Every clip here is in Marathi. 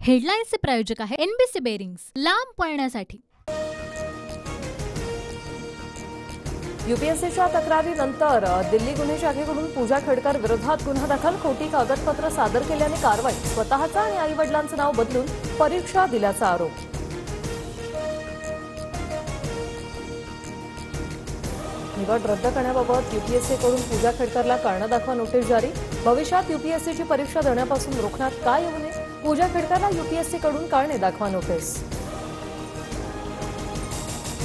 हेडलाईन्सचे प्रायोजक आहे एनबीसी बेरिंग्स, लांब पळण्यासाठी। यूपीएससीच्या तक्रारीनंतर दिल्ली गुन्हे शाखेकडून पूजा खेडकर विरोधात गुन्हा दाखल, खोटी कागदपत्र सादर केल्याने कारवाई, स्वतःचा आणि आई-वडिलांचं नाव बदलून परीक्षा दिल्याचा आरोप। निवड रद्द करण्याबाबत यूपीएससीकडून पूजा खेडकरला कारण दाखवा नोटीस जारी, भविष्यात यूपीएससीची परीक्षा देण्यापासून रोखण्यात काय येऊ नये, पूजा खेडकरला यूपीएससीकडून कारण दाखवा नोटीस।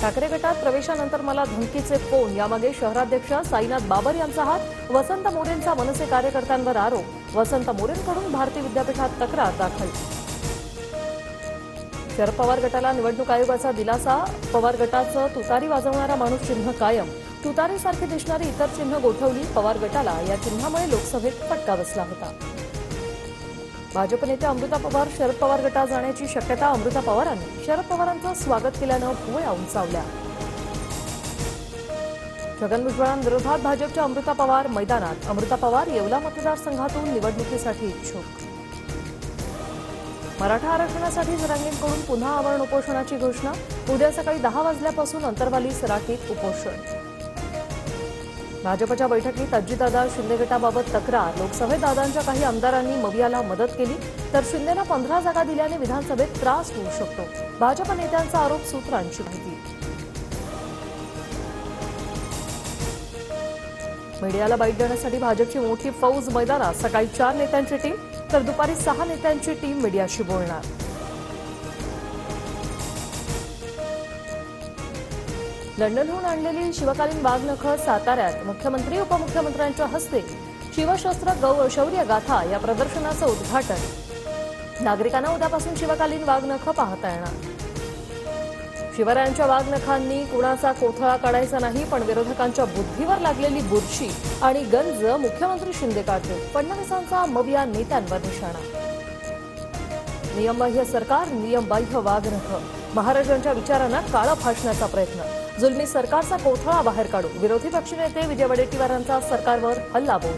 ठाकरे गटात प्रवेशानंतर मला धमकीचे फोन, यामागे शहराध्यक्ष साईनाथ बाबर यांचा हात, वसंत मोरेंचा मनसे कार्यकर्त्यांवर आरोप, वसंत मोरेंकडून भारती विद्यापीठात तक्रार दाखल। शरद पवार गटाला निवडणूक आयोगाचा दिलासा, पवार गटाचं तुतारी वाजवणारा माणूस चिन्ह कायम, तुतारीसारखी दिसणारी इतर चिन्ह गोठवली, पवार गटाला या चिन्हामुळे लोकसभेत फटका बसला होता। भाजप नेते अमृता पवार शरद पवार गटात जाण्याची शक्यता, अमृता पवारांनी शरद पवारांचं स्वागत केल्यानं भुवया उंचावल्या। छगन भुजबळांविरोधात भाजपच्या अमृता पवार मैदानात, अमृता पवार येवला मतदारसंघातून निवडणुकीसाठी इच्छुक। मराठा आरक्षणासाठी जरांगेंकडून पुन्हा आवरण उपोषणाची घोषणा, उद्या सकाळी 10 वाजल्यापासून अंतरवाली सराटीत उपोषण। भाजपच्या बैठकीत अजितदादा शिंदे गटाबाबत तक्रार, लोकसभेत दादांच्या काही आमदारांनी मवियाला मदत केली तर शिंदेना 15 जागा दिल्याने विधानसभेत त्रास होऊ शकतो, भाजप नेत्यांचा आरोप, सूत्रांची माहिती। मीडियाला बाईट देण्यासाठी भाजपची मोठी फौज मैदानात, सकाळी 4 नेत्यांची टीम तर दुपारी 6 नेत्यांची टीम मीडियाशी बोलणार। लंडनहून आणलेली शिवकालीन वाघनखं साताऱ्यात, मुख्यमंत्री उपमुख्यमंत्र्यांच्या हस्ते शिवशस्त्र शौर्य गाथा या प्रदर्शनाचं उद्घाटन, नागरिकांना उद्यापासून शिवकालीन वाघनखं पाहता येणार। शिवरायांच्या वाघनखांनी कुणाचा कोथळा काढायचा नाही, पण विरोधकांच्या बुद्धीवर लागलेली बुरशी आणि गंज मुख्यमंत्री शिंदे काढतील, फडणवीसांचा मविया नेत्यांवर निशाणा। नियमबाह्य सरकार, नियमबाह्य वाघनख, महाराजांच्या विचारांना काळं फासण्याचा प्रयत्न, जुलमी सरकारचा कोथळा बाहेर काढू, विरोधी पक्षनेते विजय वडेट्टीवारांचा सरकारवर हल्लाबोल।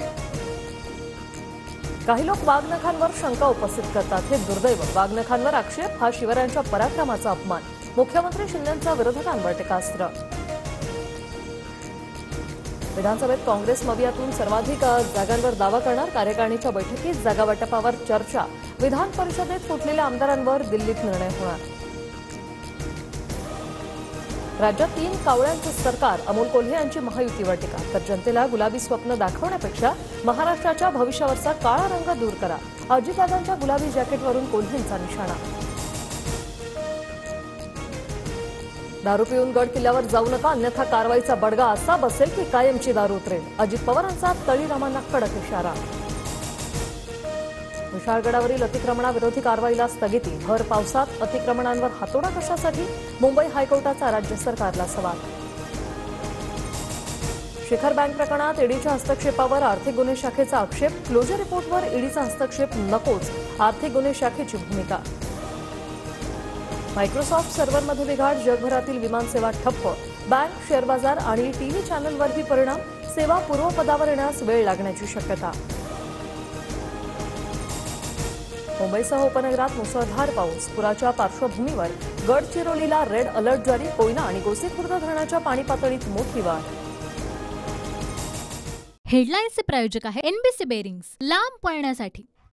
काही लोक वाघनखांवर शंका उपस्थित करतात, हे दुर्दैव, वाघनखांवर आक्षेप हा शिवरायांच्या पराक्रमाचा अपमान, मुख्यमंत्री शिंदेंचा विरोधकांवर टीकास्त्र। विधानसभेत काँग्रेस मवियातून सर्वाधिक जागांवर दावा करणार, कार्यकारिणीच्या बैठकीत जागावाटपावर चर्चा, विधान परिषदेत फुटलेल्या आमदारांवर दिल्लीत निर्णय होणार। राज्यात 3 कावळ्यांचं सरकार, अमोल कोल्हे यांची महायुतीवर टीका, तर जनतेला गुलाबी स्वप्न दाखवण्यापेक्षा महाराष्ट्राच्या भविष्यावरचा काळा रंग दूर करा, अजितदादांच्या गुलाबी जॅकेटवरून कोल्हेंचा निशाणा। दारू पिऊन गड किल्ल्यावर जाऊ नका, अन्यथा कारवाईचा बडगा असा बसेल की कायमची दारू उतरेल, अजित पवारांचा तळीरामांना कडक इशारा। विशाळगडावरील अतिक्रमणाविरोधी कारवाईला स्थगिती, भर पावसात अतिक्रमणांवर हातोडा कशासाठी, मुंबई हायकोर्टाचा राज्य सरकारला सवाल। शिखर बँक प्रकरणात ईडीच्या हस्तक्षेपावर आर्थिक गुन्हे शाखेचा आक्षेप, क्लोजर रिपोर्टवर ईडीचा हस्तक्षेप नकोच, आर्थिक गुन्हे शाखेची भूमिका। मायक्रोसॉफ्ट सर्व्हरमध्ये बिघाड, जगभरातील विमानसेवा ठप्प, बँक, शेअर बाजार आणि टीव्ही चॅनलवरही परिणाम, सेवा पूर्वपदावर येण्यास वेळ लागण्याची शक्यता। मुंबईसह उपनगरात मुसळधार पाऊस, पुराच्या पार्श्वभूमीवर गडचिरोलीला रेड अलर्ट जारी, कोयना आणि गोसीखुर्द धरणाच्या पाणी पातळीत मोठी वाढ। हेडलाईन्सचे प्रायोजक आहे एनबीसी बेरिंग्स, लांब पळण्यासाठी।